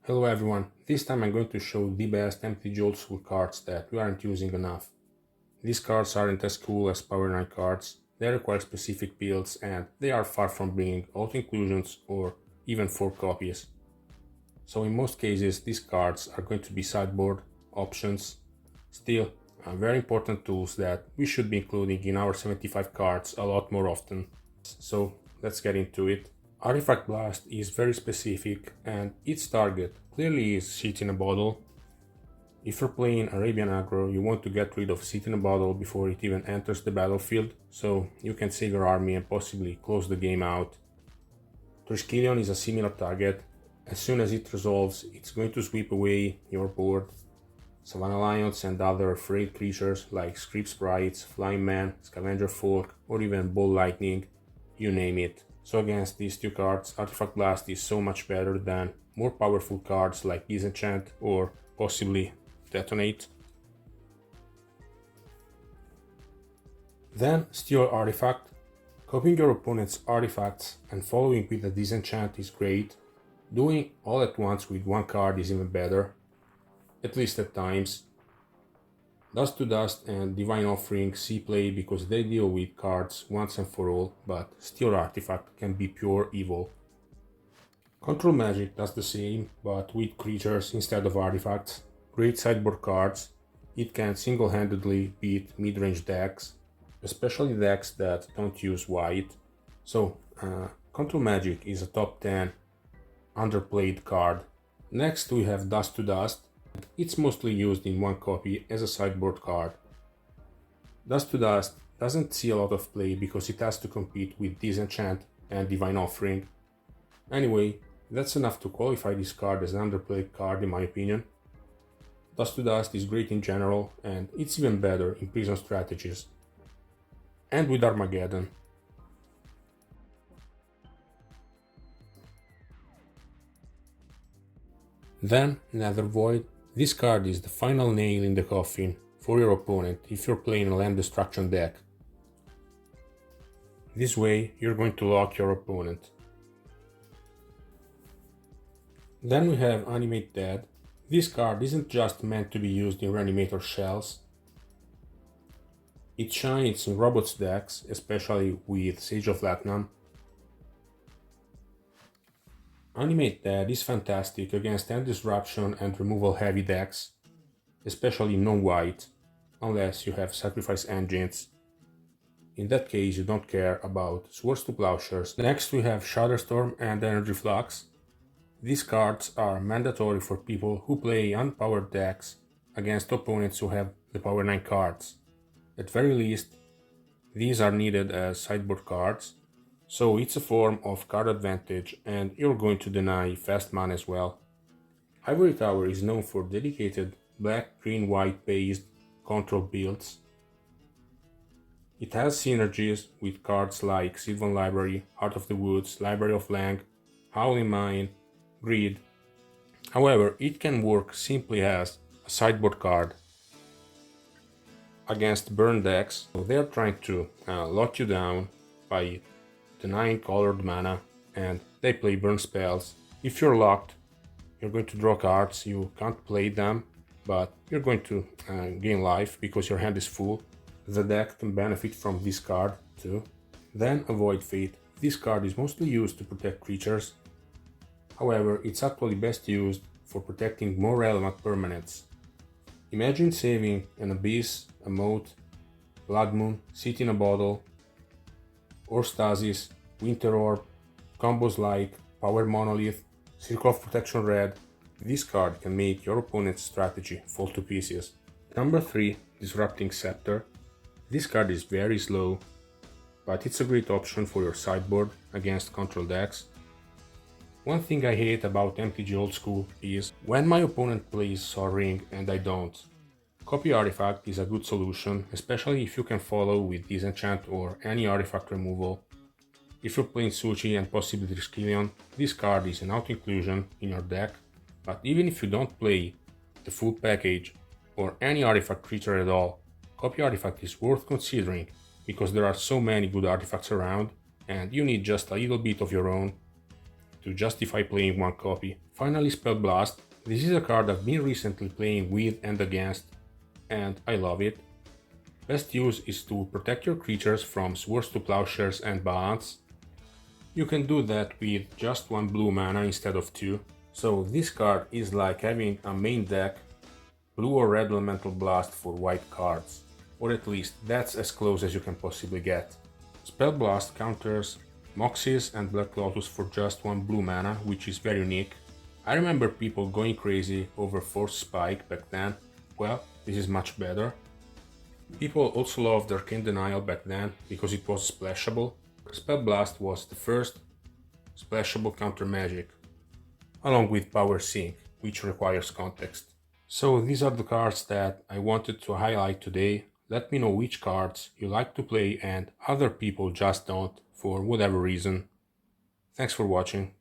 Hello everyone, this time I'm going to show the best MTG Old School cards that we aren't using enough. These cards aren't as cool as Power 9 cards, they require specific builds and they are far from bringing auto-inclusions or even 4 copies. So in most cases these cards are going to be sideboard options, still very important tools that we should be including in our 75 cards a lot more often. So let's get into it. Artifact Blast is very specific and its target clearly is Seat in a Bottle. If you're playing Arabian Aggro, you want to get rid of Seat in a Bottle before it even enters the battlefield, so you can save your army and possibly close the game out. Triskelion is a similar target. As soon as it resolves, it's going to sweep away your board. Savannah Lions and other afraid creatures like Script Sprites, Flying Man, Scavenger Folk, or even Ball Lightning, you name it. So against these two cards, Artifact Blast is so much better than more powerful cards like Disenchant or possibly Detonate. Then Steal Artifact. Copying your opponent's artifacts and following with a Disenchant is great. Doing all at once with one card is even better, at least at times. Dust to Dust and Divine Offering see play because they deal with cards once and for all, but Steal Artifact can be pure evil. Control Magic does the same, but with creatures instead of artifacts. Great sideboard cards. It can single-handedly beat mid-range decks, especially decks that don't use white. So, Control Magic is a top 10 underplayed card. Next we have Dust to Dust. It's mostly used in one copy as a sideboard card. Dust to Dust doesn't see a lot of play because it has to compete with Disenchant and Divine Offering. Anyway, that's enough to qualify this card as an underplayed card in my opinion. Dust to Dust is great in general and it's even better in Prison strategies. And with Armageddon. Then Nether Void. This card is the final nail in the coffin for your opponent if you're playing a land destruction deck. This way you're going to lock your opponent. Then we have Animate Dead. This card isn't just meant to be used in Reanimator shells. It shines in robots decks, especially with Sage of Latnam. Animate Dead is fantastic against end disruption and removal heavy decks, especially non-white, unless you have Sacrifice Engines. In that case you don't care about Swords to Plowshares. Next we have Shudderstorm and Energy Flux. These cards are mandatory for people who play unpowered decks against opponents who have the Power 9 cards. At very least, these are needed as sideboard cards. So it's a form of card advantage and you're going to deny fast mana as well. Ivory Tower is known for dedicated black, green, white based control builds. It has synergies with cards like Sylvan Library, Heart of the Woods, Library of Lang, Howling Mine, Greed. However, it can work simply as a sideboard card against burn decks. So they are trying to lock you down by denying colored mana and they play burn spells. If you're locked, you're going to draw cards, you can't play them, but you're going to gain life because your hand is full. The deck can benefit from this card too. Then Avoid Fate. This card is mostly used to protect creatures. However, it's actually best used for protecting more relevant permanents. Imagine saving an Abyss, a Moat, Blood Moon, Seat in a Bottle, or Stasis, Winter Orb, combos like Power Monolith, Circle of Protection Red. This card can make your opponent's strategy fall to pieces. Number 3, Disrupting Scepter. This card is very slow, but it's a great option for your sideboard against control decks. One thing I hate about MTG Old School is when my opponent plays Sol Ring and I don't. Copy Artifact is a good solution, especially if you can follow with Disenchant or any artifact removal. If you're playing Suchi and possibly Triskelion, this card is an auto-inclusion in your deck, but even if you don't play the full package or any artifact creature at all, Copy Artifact is worth considering because there are so many good artifacts around and you need just a little bit of your own to justify playing one copy. Finally, Spell Blast. This is a card I've been recently playing with and against, and I love it. Best use is to protect your creatures from Swords to Plowshares and Ballads. You can do that with just one blue mana instead of two. So this card is like having a main deck blue or red elemental blast for white cards. Or at least that's as close as you can possibly get. Spell Blast counters Moxies and Black Lotus for just one blue mana, which is very unique. I remember people going crazy over Force Spike back then. Well, this is much better. People also loved Arcane Denial back then because it was splashable. Spell Blast was the first splashable counter magic, along with Power Sync, which requires context. So these are the cards that I wanted to highlight today. Let me know which cards you like to play and other people just don't, for whatever reason. Thanks for watching.